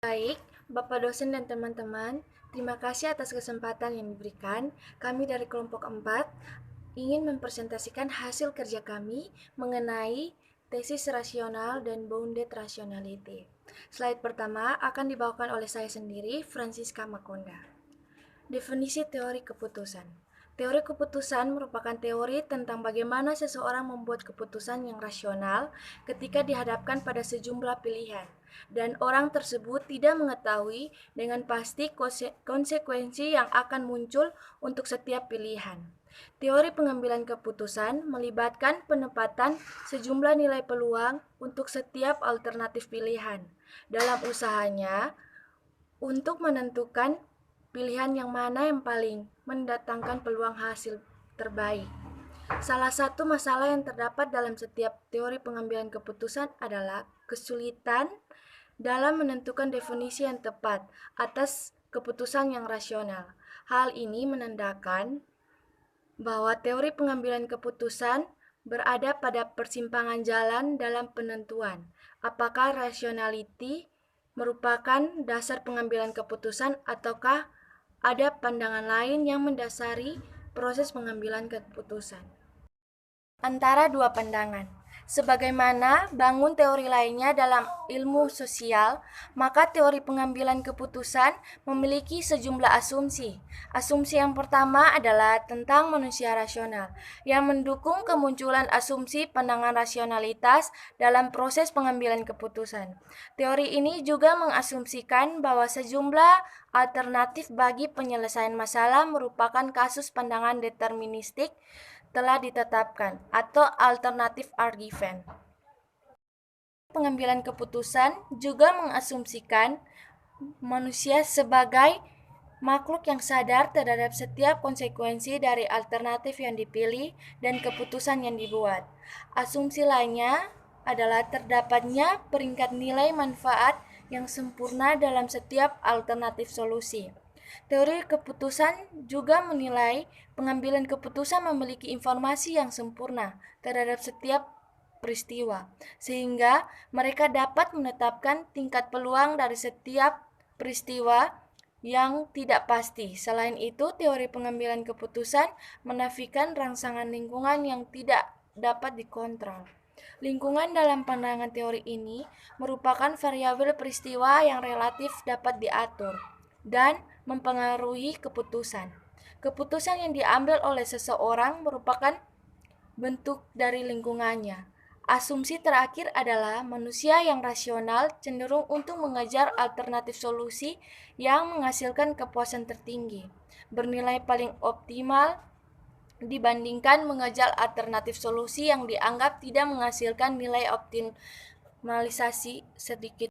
Baik, Bapak dosen dan teman-teman, terima kasih atas kesempatan yang diberikan. Kami dari kelompok 4 ingin mempresentasikan hasil kerja kami mengenai tesis rasional dan bounded rationality. Slide pertama akan dibawakan oleh saya sendiri, Francisca Makonda. Definisi teori keputusan. Teori keputusan merupakan teori tentang bagaimana seseorang membuat keputusan yang rasional ketika dihadapkan pada sejumlah pilihan, dan orang tersebut tidak mengetahui dengan pasti konsekuensi yang akan muncul untuk setiap pilihan. Teori pengambilan keputusan melibatkan penempatan sejumlah nilai peluang untuk setiap alternatif pilihan dalam usahanya untuk menentukan pilihan yang mana yang paling mendatangkan peluang hasil terbaik. Salah satu masalah yang terdapat dalam setiap teori pengambilan keputusan adalah kesulitan dalam menentukan definisi yang tepat atas keputusan yang rasional. Hal ini menandakan bahwa teori pengambilan keputusan berada pada persimpangan jalan dalam penentuan apakah rationality merupakan dasar pengambilan keputusan ataukah ada pandangan lain yang mendasari proses pengambilan keputusan. Antara dua pandangan. Sebagaimana bangun teori lainnya dalam ilmu sosial, maka teori pengambilan keputusan memiliki sejumlah asumsi. Asumsi yang pertama adalah tentang manusia rasional, yang mendukung kemunculan asumsi pandangan rasionalitas dalam proses pengambilan keputusan. Teori ini juga mengasumsikan bahwa sejumlah alternatif bagi penyelesaian masalah merupakan kasus pandangan deterministik telah ditetapkan atau alternatif are given. Pengambilan keputusan juga mengasumsikan manusia sebagai makhluk yang sadar terhadap setiap konsekuensi dari alternatif yang dipilih dan keputusan yang dibuat. Asumsi lainnya adalah terdapatnya peringkat nilai manfaat yang sempurna dalam setiap alternatif solusi. Teori keputusan juga menilai pengambilan keputusan memiliki informasi yang sempurna terhadap setiap peristiwa, sehingga mereka dapat menetapkan tingkat peluang dari setiap peristiwa yang tidak pasti. Selain itu, teori pengambilan keputusan menafikan rangsangan lingkungan yang tidak dapat dikontrol. Lingkungan dalam pandangan teori ini merupakan variabel peristiwa yang relatif dapat diatur dan mempengaruhi keputusan. Keputusan yang diambil oleh seseorang merupakan bentuk dari lingkungannya. Asumsi terakhir adalah manusia yang rasional cenderung untuk mengejar alternatif solusi yang menghasilkan kepuasan tertinggi, bernilai paling optimal dibandingkan mengejar alternatif solusi yang dianggap tidak menghasilkan nilai optimalisasi sedikit.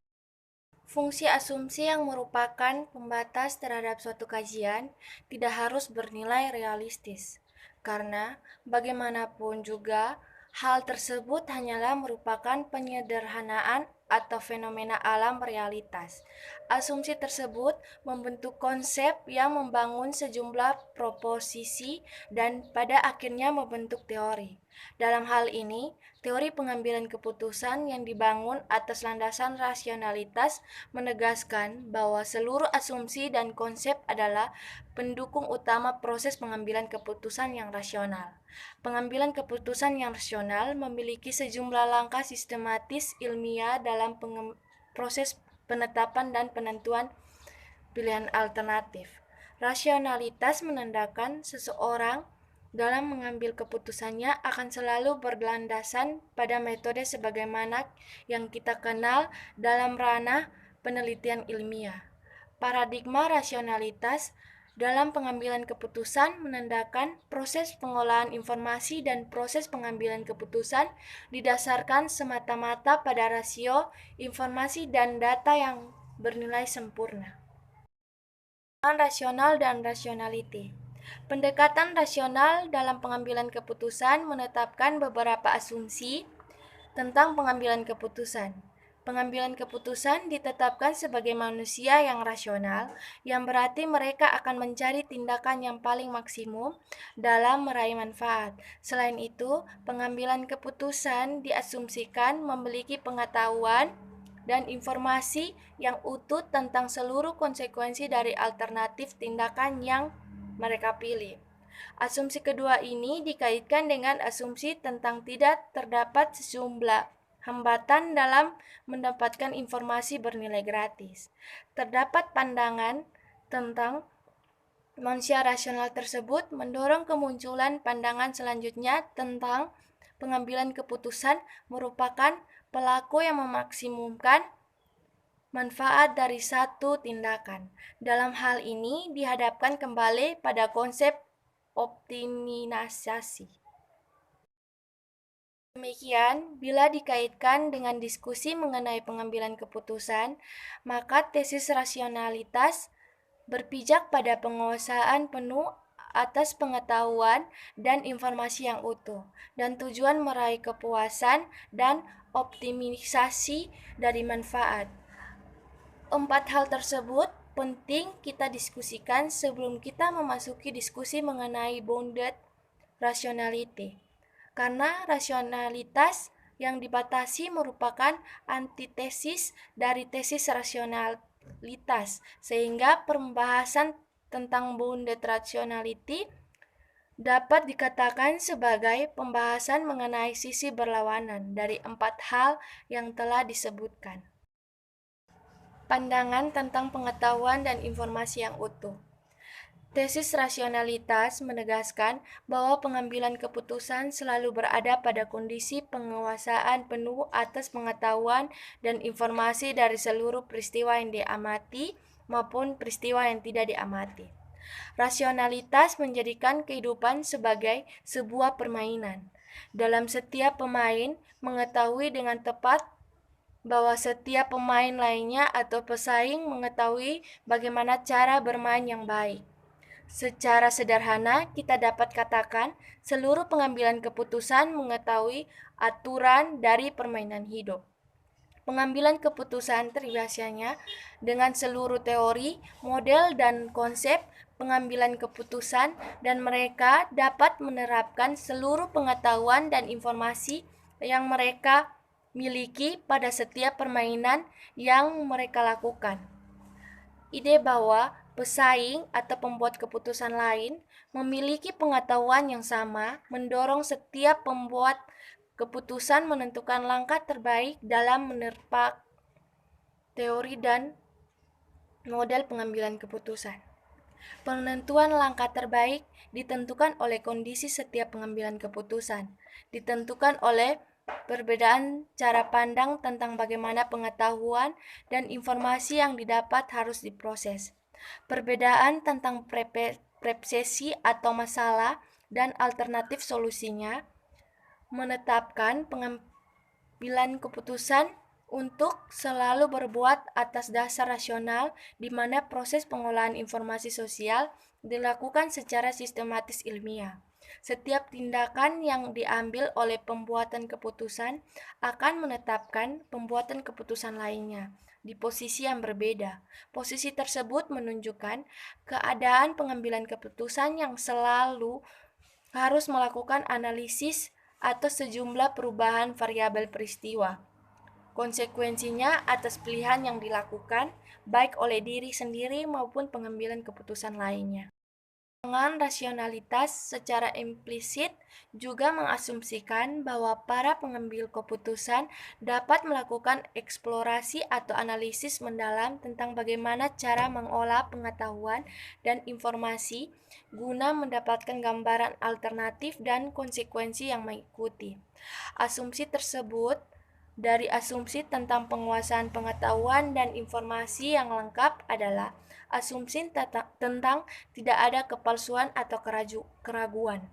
Fungsi asumsi yang merupakan pembatas terhadap suatu kajian tidak harus bernilai realistis, karena bagaimanapun juga hal tersebut hanyalah merupakan penyederhanaan atau fenomena alam realitas. Asumsi tersebut membentuk konsep yang membangun sejumlah proposisi dan pada akhirnya membentuk teori. Dalam hal ini, teori pengambilan keputusan yang dibangun atas landasan rasionalitas menegaskan bahwa seluruh asumsi dan konsep adalah pendukung utama proses pengambilan keputusan yang rasional. Pengambilan keputusan yang rasional memiliki sejumlah langkah sistematis ilmiah dalam proses penetapan dan penentuan pilihan alternatif. Rasionalitas menandakan seseorang dalam mengambil keputusannya akan selalu berlandasan pada metode sebagaimana yang kita kenal dalam ranah penelitian ilmiah. Paradigma rasionalitas dalam pengambilan keputusan menandakan proses pengolahan informasi dan proses pengambilan keputusan didasarkan semata-mata pada rasio, informasi, dan data yang bernilai sempurna. Rasional dan rationality. Pendekatan rasional dalam pengambilan keputusan menetapkan beberapa asumsi tentang pengambilan keputusan. Pengambilan keputusan ditetapkan sebagai manusia yang rasional, yang berarti mereka akan mencari tindakan yang paling maksimum dalam meraih manfaat. Selain itu, pengambilan keputusan diasumsikan memiliki pengetahuan dan informasi yang utuh tentang seluruh konsekuensi dari alternatif tindakan yang mereka pilih. Asumsi kedua ini dikaitkan dengan asumsi tentang tidak terdapat sejumlah hambatan dalam mendapatkan informasi bernilai gratis. Terdapat pandangan tentang manusia rasional tersebut mendorong kemunculan pandangan selanjutnya tentang pengambilan keputusan merupakan pelaku yang memaksimumkan manfaat dari satu tindakan. Dalam hal ini dihadapkan kembali pada konsep optimisasi. Demikian, bila dikaitkan dengan diskusi mengenai pengambilan keputusan, maka tesis rasionalitas berpijak pada penguasaan penuh atas pengetahuan dan informasi yang utuh, dan tujuan meraih kepuasan dan optimisasi dari manfaat. 4 hal tersebut penting kita diskusikan sebelum kita memasuki diskusi mengenai bounded rationality. Karena rasionalitas yang dibatasi merupakan antitesis dari tesis rasionalitas, sehingga pembahasan tentang bounded rationality dapat dikatakan sebagai pembahasan mengenai sisi berlawanan dari 4 hal yang telah disebutkan. Pandangan tentang pengetahuan dan informasi yang utuh. Tesis rasionalitas menegaskan bahwa pengambilan keputusan selalu berada pada kondisi penguasaan penuh atas pengetahuan dan informasi dari seluruh peristiwa yang diamati maupun peristiwa yang tidak diamati. Rasionalitas menjadikan kehidupan sebagai sebuah permainan. Dalam setiap pemain mengetahui dengan tepat bahwa setiap pemain lainnya atau pesaing mengetahui bagaimana cara bermain yang baik. Secara sederhana, kita dapat katakan seluruh pengambilan keputusan mengetahui aturan dari permainan hidup. Pengambilan keputusan terbiasanya dengan seluruh teori, model, dan konsep pengambilan keputusan, dan mereka dapat menerapkan seluruh pengetahuan dan informasi yang mereka miliki pada setiap permainan yang mereka lakukan. Ide bahwa pesaing atau pembuat keputusan lain memiliki pengetahuan yang sama mendorong setiap pembuat keputusan menentukan langkah terbaik dalam menerpa teori dan model pengambilan keputusan. Penentuan langkah terbaik ditentukan oleh kondisi setiap pengambilan keputusan, ditentukan oleh perbedaan cara pandang tentang bagaimana pengetahuan dan informasi yang didapat harus diproses. Perbedaan tentang persepsi atau masalah dan alternatif solusinya menetapkan pengambilan keputusan untuk selalu berbuat atas dasar rasional di mana proses pengolahan informasi sosial dilakukan secara sistematis ilmiah. Setiap tindakan yang diambil oleh pembuatan keputusan akan menetapkan pembuatan keputusan lainnya di posisi yang berbeda. Posisi tersebut menunjukkan keadaan pengambilan keputusan yang selalu harus melakukan analisis atas sejumlah perubahan variabel peristiwa. Konsekuensinya atas pilihan yang dilakukan baik oleh diri sendiri maupun pengambilan keputusan lainnya. Pandangan rasionalitas secara implisit juga mengasumsikan bahwa para pengambil keputusan dapat melakukan eksplorasi atau analisis mendalam tentang bagaimana cara mengolah pengetahuan dan informasi guna mendapatkan gambaran alternatif dan konsekuensi yang mengikuti. Asumsi tersebut dari asumsi tentang penguasaan pengetahuan dan informasi yang lengkap adalah asumsi tentang tidak ada kepalsuan atau keraguan.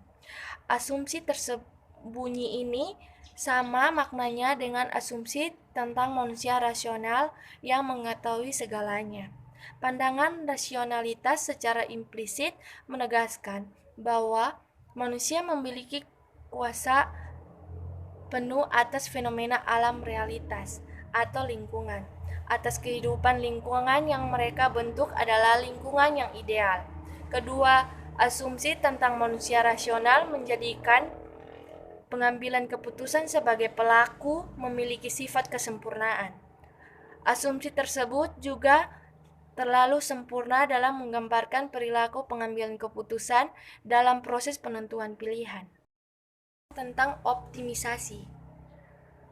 Asumsi tersembunyi ini sama maknanya dengan asumsi tentang manusia rasional yang mengetahui segalanya. Pandangan rasionalitas secara implisit menegaskan bahwa manusia memiliki kuasa penuh atas fenomena alam realitas atau lingkungan. Atas kehidupan lingkungan yang mereka bentuk adalah lingkungan yang ideal. Kedua, asumsi tentang manusia rasional menjadikan pengambilan keputusan sebagai pelaku memiliki sifat kesempurnaan. Asumsi tersebut juga terlalu sempurna dalam menggambarkan perilaku pengambilan keputusan dalam proses penentuan pilihan. Tentang optimisasi.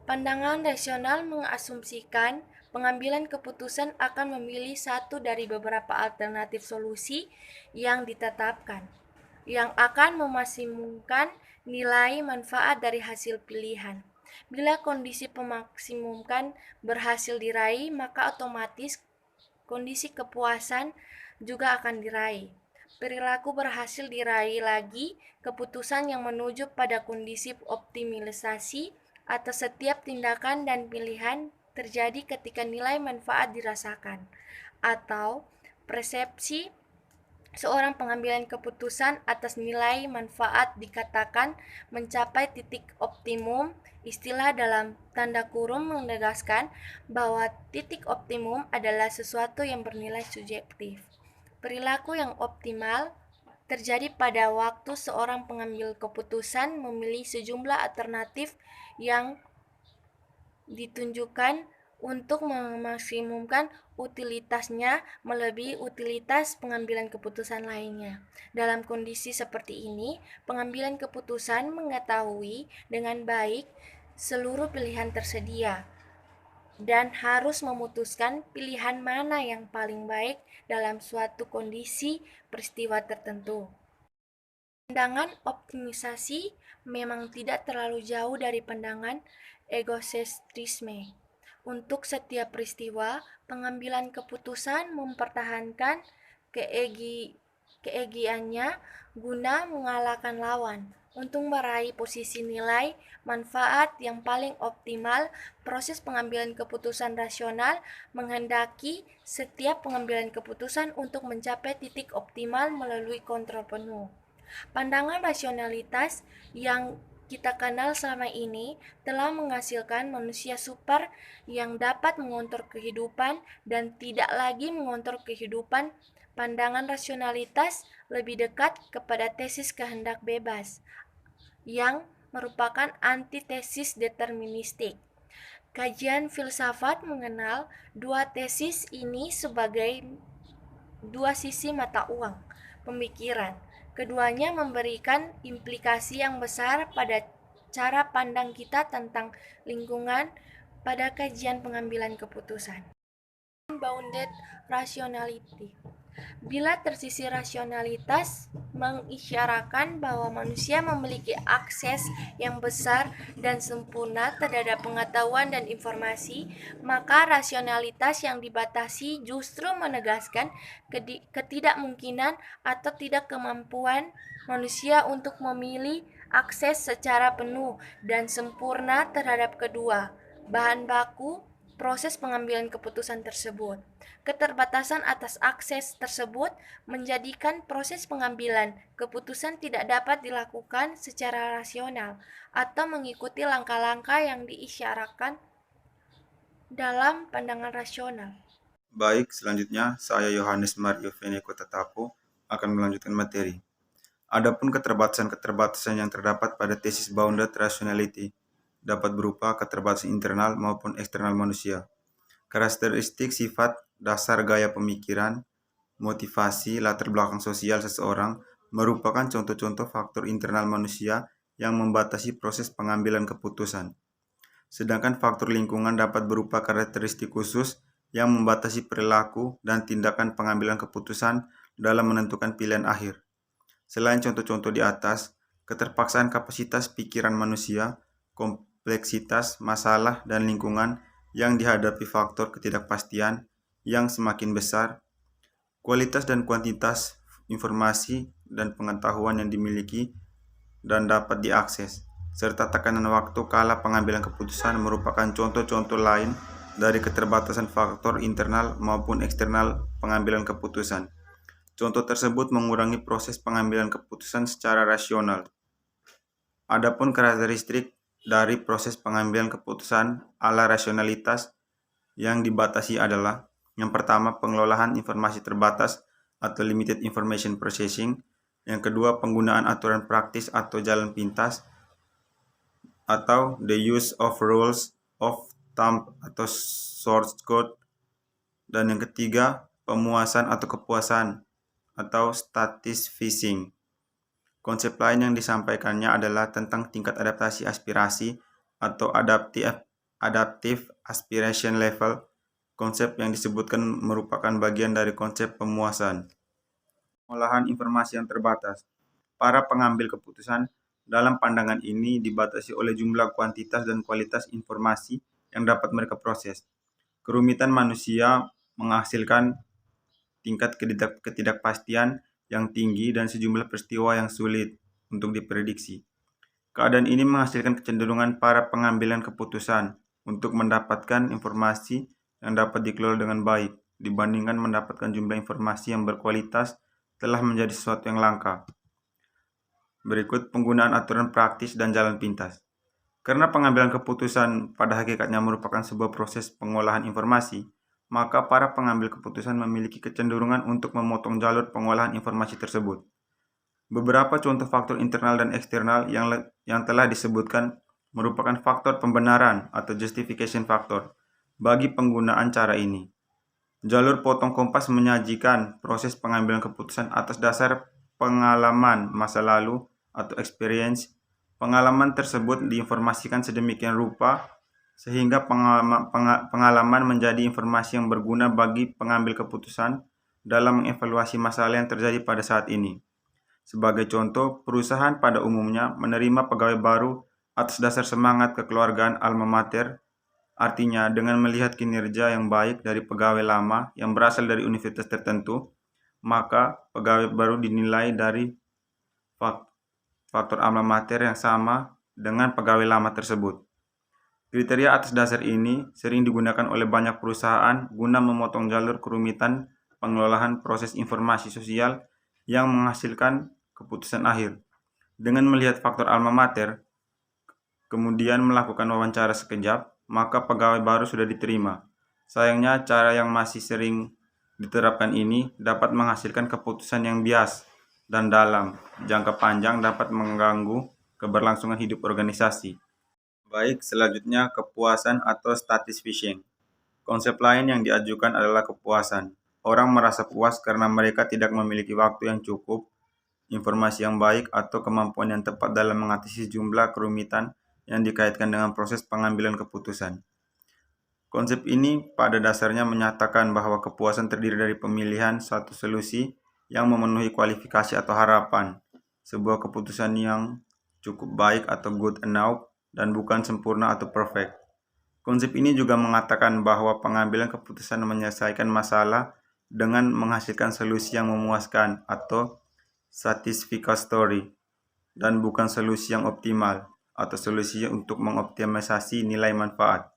Pandangan rasional mengasumsikan pengambilan keputusan akan memilih satu dari beberapa alternatif solusi yang ditetapkan, yang akan memaksimumkan nilai manfaat dari hasil pilihan. Bila kondisi pemaksimumkan berhasil diraih, maka otomatis kondisi kepuasan juga akan diraih. Perilaku berhasil diraih lagi, keputusan yang menuju pada kondisi optimalisasi atas setiap tindakan dan pilihan terjadi ketika nilai manfaat dirasakan, atau persepsi seorang pengambilan keputusan atas nilai manfaat dikatakan mencapai titik optimum. Istilah dalam tanda kurung menegaskan bahwa titik optimum adalah sesuatu yang bernilai subjektif. Perilaku yang optimal terjadi pada waktu seorang pengambil keputusan memilih sejumlah alternatif yang ditunjukkan untuk memaksimumkan utilitasnya melebihi utilitas pengambilan keputusan lainnya. Dalam kondisi seperti ini, pengambilan keputusan mengetahui dengan baik seluruh pilihan tersedia dan harus memutuskan pilihan mana yang paling baik dalam suatu kondisi peristiwa tertentu. Pandangan optimisasi memang tidak terlalu jauh dari pandangan egosentrisme. Untuk setiap peristiwa, pengambilan keputusan mempertahankan keegiannya guna mengalahkan lawan. Untuk meraih posisi nilai manfaat yang paling optimal, proses pengambilan keputusan rasional menghendaki setiap pengambilan keputusan untuk mencapai titik optimal melalui kontrol penuh. Pandangan rasionalitas yang kita kenal selama ini telah menghasilkan manusia super yang dapat mengontrol kehidupan dan tidak lagi mengontrol kehidupan. Pandangan rasionalitas lebih dekat kepada tesis kehendak bebas, yang merupakan antitesis deterministik. Kajian filsafat mengenal dua tesis ini sebagai dua sisi mata uang pemikiran. Keduanya memberikan implikasi yang besar pada cara pandang kita tentang lingkungan pada kajian pengambilan keputusan. Bounded rationality. Bila tersisih rasionalitas mengisyaratkan bahwa manusia memiliki akses yang besar dan sempurna terhadap pengetahuan dan informasi, maka rasionalitas yang dibatasi justru menegaskan ketidakmungkinan atau tidak kemampuan manusia untuk memilih akses secara penuh dan sempurna terhadap kedua bahan baku proses pengambilan keputusan tersebut. Keterbatasan atas akses tersebut menjadikan proses pengambilan keputusan tidak dapat dilakukan secara rasional atau mengikuti langkah-langkah yang diisyaratkan dalam pandangan rasional. Baik, selanjutnya saya Yohanes Mario Veneko Tatapo akan melanjutkan materi. Adapun keterbatasan-keterbatasan yang terdapat pada tesis bounded rationality dapat berupa keterbatasan internal maupun eksternal manusia. Karakteristik sifat dasar gaya pemikiran, motivasi, latar belakang sosial seseorang merupakan contoh-contoh faktor internal manusia yang membatasi proses pengambilan keputusan. Sedangkan faktor lingkungan dapat berupa karakteristik khusus yang membatasi perilaku dan tindakan pengambilan keputusan dalam menentukan pilihan akhir. Selain contoh-contoh di atas, keterpaksaan kapasitas pikiran manusia, kompleksitas masalah dan lingkungan yang dihadapi faktor ketidakpastian yang semakin besar, kualitas dan kuantitas informasi dan pengetahuan yang dimiliki dan dapat diakses, serta tekanan waktu kala pengambilan keputusan merupakan contoh-contoh lain dari keterbatasan faktor internal maupun eksternal pengambilan keputusan. Contoh tersebut mengurangi proses pengambilan keputusan secara rasional. Adapun karakteristik dari proses pengambilan keputusan ala rasionalitas yang dibatasi adalah: yang pertama, pengelolaan informasi terbatas atau limited information processing; yang kedua, penggunaan aturan praktis atau jalan pintas atau the use of rules of thumb atau source code; Dan yang ketiga, pemuasan atau kepuasan atau satisficing. Konsep lain yang disampaikannya adalah tentang tingkat adaptasi aspirasi atau adaptive aspiration level. Konsep yang disebutkan merupakan bagian dari konsep pemuasan. Pengolahan informasi yang terbatas. Para pengambil keputusan dalam pandangan ini dibatasi oleh jumlah kuantitas dan kualitas informasi yang dapat mereka proses. Kerumitan manusia menghasilkan tingkat ketidakpastian yang tinggi dan sejumlah peristiwa yang sulit untuk diprediksi. Keadaan ini menghasilkan kecenderungan para pengambilan keputusan untuk mendapatkan informasi yang dapat dikelola dengan baik dibandingkan mendapatkan jumlah informasi yang berkualitas telah menjadi sesuatu yang langka. Berikut penggunaan aturan praktis dan jalan pintas. Karena pengambilan keputusan pada hakikatnya merupakan sebuah proses pengolahan informasi, maka para pengambil keputusan memiliki kecenderungan untuk memotong jalur pengolahan informasi tersebut. Beberapa contoh faktor internal dan eksternal yang telah disebutkan merupakan faktor pembenaran atau justification factor bagi penggunaan cara ini. Jalur potong kompas menyajikan proses pengambilan keputusan atas dasar pengalaman masa lalu atau experience. Pengalaman tersebut diinformasikan sedemikian rupa sehingga pengalaman menjadi informasi yang berguna bagi pengambil keputusan dalam mengevaluasi masalah yang terjadi pada saat ini. Sebagai contoh, perusahaan pada umumnya menerima pegawai baru atas dasar semangat kekeluargaan alma mater, artinya dengan melihat kinerja yang baik dari pegawai lama yang berasal dari universitas tertentu, maka pegawai baru dinilai dari faktor alma mater yang sama dengan pegawai lama tersebut. Kriteria atas dasar ini sering digunakan oleh banyak perusahaan guna memotong jalur kerumitan pengelolaan proses informasi sosial yang menghasilkan keputusan akhir. Dengan melihat faktor alma mater, kemudian melakukan wawancara sekejap, maka pegawai baru sudah diterima. Sayangnya, cara yang masih sering diterapkan ini dapat menghasilkan keputusan yang bias dan dalam jangka panjang dapat mengganggu keberlangsungan hidup organisasi. Baik, selanjutnya kepuasan atau satisfaction. Konsep lain yang diajukan adalah kepuasan. Orang merasa puas karena mereka tidak memiliki waktu yang cukup, informasi yang baik, atau kemampuan yang tepat dalam mengatasi jumlah kerumitan yang dikaitkan dengan proses pengambilan keputusan. Konsep ini pada dasarnya menyatakan bahwa kepuasan terdiri dari pemilihan suatu solusi yang memenuhi kualifikasi atau harapan, sebuah keputusan yang cukup baik atau good enough, dan bukan sempurna atau perfect. Konsep ini juga mengatakan bahwa pengambilan keputusan menyelesaikan masalah dengan menghasilkan solusi yang memuaskan atau satisfactory dan bukan solusi yang optimal atau solusi untuk mengoptimalisasi nilai manfaat.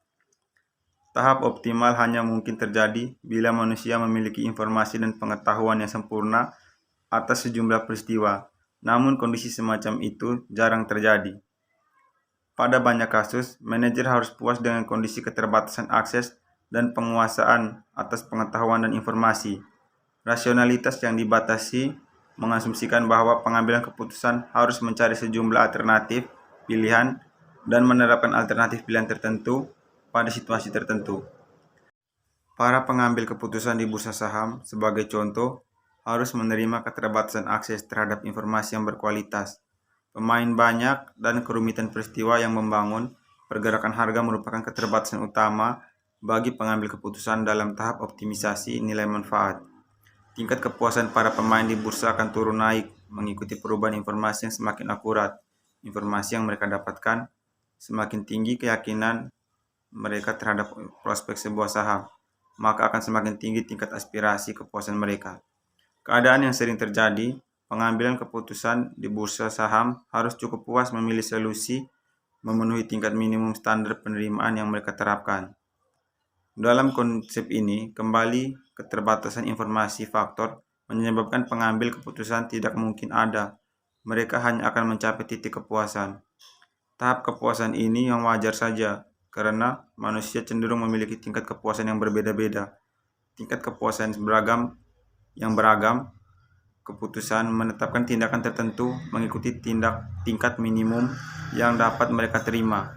Tahap optimal hanya mungkin terjadi bila manusia memiliki informasi dan pengetahuan yang sempurna atas sejumlah peristiwa, namun kondisi semacam itu jarang terjadi. Pada banyak kasus, manajer harus puas dengan kondisi keterbatasan akses dan penguasaan atas pengetahuan dan informasi. Rasionalitas yang dibatasi mengasumsikan bahwa pengambilan keputusan harus mencari sejumlah alternatif pilihan dan menerapkan alternatif pilihan tertentu pada situasi tertentu. Para pengambil keputusan di bursa saham, sebagai contoh, harus menerima keterbatasan akses terhadap informasi yang berkualitas. Pemain banyak dan kerumitan peristiwa yang membangun pergerakan harga merupakan keterbatasan utama bagi pengambil keputusan dalam tahap optimisasi nilai manfaat. Tingkat kepuasan para pemain di bursa akan turun naik mengikuti perubahan informasi yang semakin akurat. Informasi yang mereka dapatkan, semakin tinggi keyakinan mereka terhadap prospek sebuah saham, maka akan semakin tinggi tingkat aspirasi kepuasan mereka. Keadaan yang sering terjadi, pengambilan keputusan di bursa saham harus cukup puas memilih solusi memenuhi tingkat minimum standar penerimaan yang mereka terapkan. Dalam konsep ini, kembali keterbatasan informasi faktor menyebabkan pengambil keputusan tidak mungkin ada. Mereka hanya akan mencapai titik kepuasan. Tahap kepuasan ini yang wajar saja, karena manusia cenderung memiliki tingkat kepuasan yang berbeda-beda. Tingkat kepuasan yang beragam, keputusan menetapkan tindakan tertentu mengikuti tingkat minimum yang dapat mereka terima.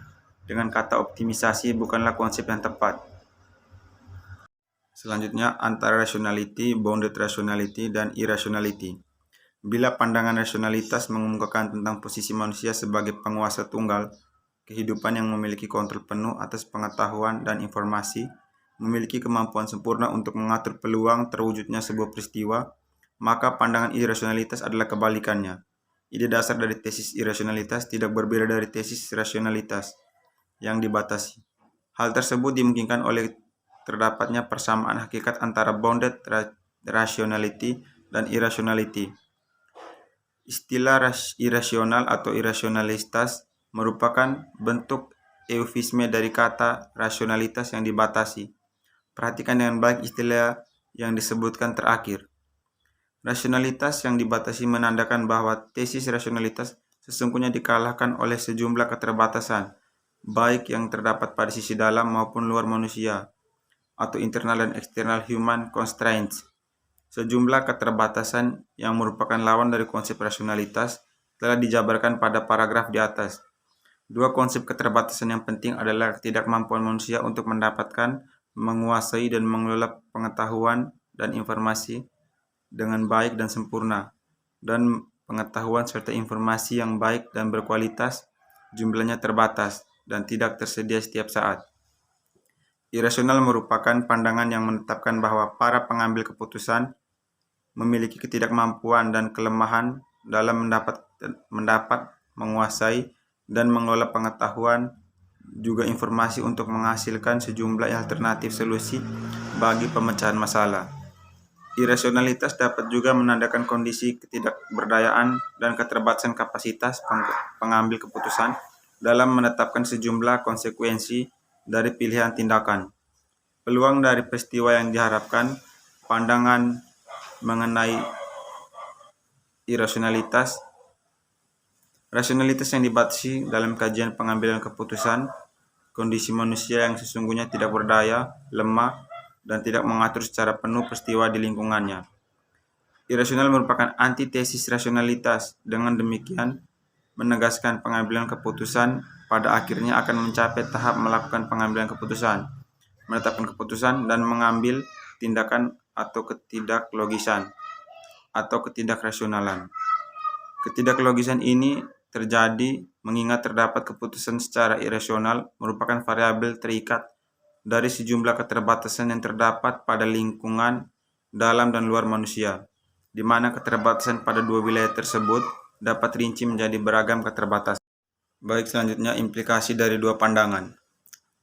Dengan kata optimisasi bukanlah konsep yang tepat. Selanjutnya, antara rationality, bounded rationality, dan irrationality. Bila pandangan rasionalitas mengemukakan tentang posisi manusia sebagai penguasa tunggal, kehidupan yang memiliki kontrol penuh atas pengetahuan dan informasi, memiliki kemampuan sempurna untuk mengatur peluang terwujudnya sebuah peristiwa, maka pandangan irrasionalitas adalah kebalikannya. Ide dasar dari tesis irrasionalitas tidak berbeda dari tesis rasionalitas yang dibatasi. Hal tersebut dimungkinkan oleh terdapatnya persamaan hakikat antara bounded rationality dan irrationality. Istilah irasional atau irrasionalitas merupakan bentuk eufemisme dari kata rasionalitas yang dibatasi. Perhatikan dengan baik istilah yang disebutkan terakhir. Rasionalitas yang dibatasi menandakan bahwa tesis rasionalitas sesungguhnya dikalahkan oleh sejumlah keterbatasan, baik yang terdapat pada sisi dalam maupun luar manusia, atau internal dan external human constraints. Sejumlah keterbatasan yang merupakan lawan dari konsep rasionalitas telah dijabarkan pada paragraf di atas. Dua konsep keterbatasan yang penting adalah ketidakmampuan manusia untuk mendapatkan, menguasai, dan mengelola pengetahuan dan informasi dengan baik dan sempurna, dan pengetahuan serta informasi yang baik dan berkualitas jumlahnya terbatas dan tidak tersedia setiap saat. Irasional merupakan pandangan yang menetapkan bahwa para pengambil keputusan memiliki ketidakmampuan dan kelemahan dalam mendapat, menguasai, dan mengelola pengetahuan juga informasi untuk menghasilkan sejumlah alternatif solusi bagi pemecahan masalah. Irasionalitas dapat juga menandakan kondisi ketidakberdayaan dan keterbatasan kapasitas pengambil keputusan dalam menetapkan sejumlah konsekuensi dari pilihan tindakan. Peluang dari peristiwa yang diharapkan, pandangan mengenai irasionalitas. Rasionalitas yang dibatasi dalam kajian pengambilan keputusan, kondisi manusia yang sesungguhnya tidak berdaya, lemah, dan tidak mengatur secara penuh peristiwa di lingkungannya. Irasional merupakan antitesis rasionalitas. Dengan demikian, menegaskan pengambilan keputusan pada akhirnya akan mencapai tahap melakukan pengambilan keputusan, menetapkan keputusan, dan mengambil tindakan atau ketidaklogisan atau ketidakrasionalan. Ketidaklogisan ini terjadi mengingat terdapat keputusan secara irasional merupakan variabel terikat dari sejumlah keterbatasan yang terdapat pada lingkungan dalam dan luar manusia, di mana keterbatasan pada dua wilayah tersebut dapat rinci menjadi beragam keterbatasan. Baik, selanjutnya implikasi dari dua pandangan.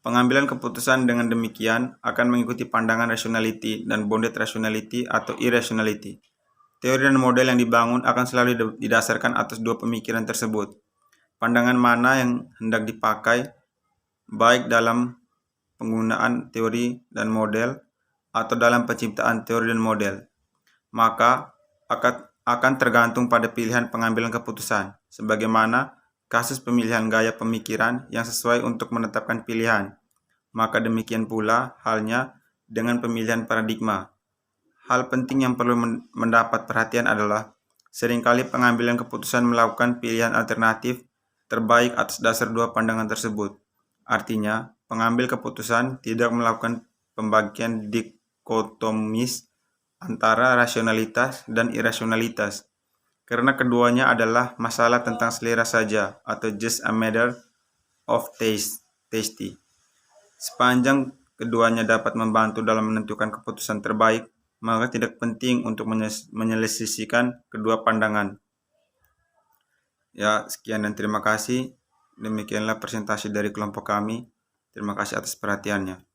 Pengambilan keputusan dengan demikian akan mengikuti pandangan rationality dan bounded rationality atau irrationality. Teori dan model yang dibangun akan selalu didasarkan atas dua pemikiran tersebut. Pandangan mana yang hendak dipakai, baik dalam penggunaan teori dan model atau dalam penciptaan teori dan model, maka akan tergantung pada pilihan pengambilan keputusan, sebagaimana kasus pemilihan gaya pemikiran yang sesuai untuk menetapkan pilihan. Maka demikian pula halnya dengan pemilihan paradigma. Hal penting yang perlu mendapat perhatian adalah seringkali pengambilan keputusan melakukan pilihan alternatif terbaik atas dasar dua pandangan tersebut. Artinya, pengambil keputusan tidak melakukan pembagian dikotomis antara rasionalitas dan irasionalitas, karena keduanya adalah masalah tentang selera saja atau just a matter of tasty. Sepanjang keduanya dapat membantu dalam menentukan keputusan terbaik, maka tidak penting untuk menyelesaikan kedua pandangan. Ya, sekian dan terima kasih. Demikianlah presentasi dari kelompok kami. Terima kasih atas perhatiannya.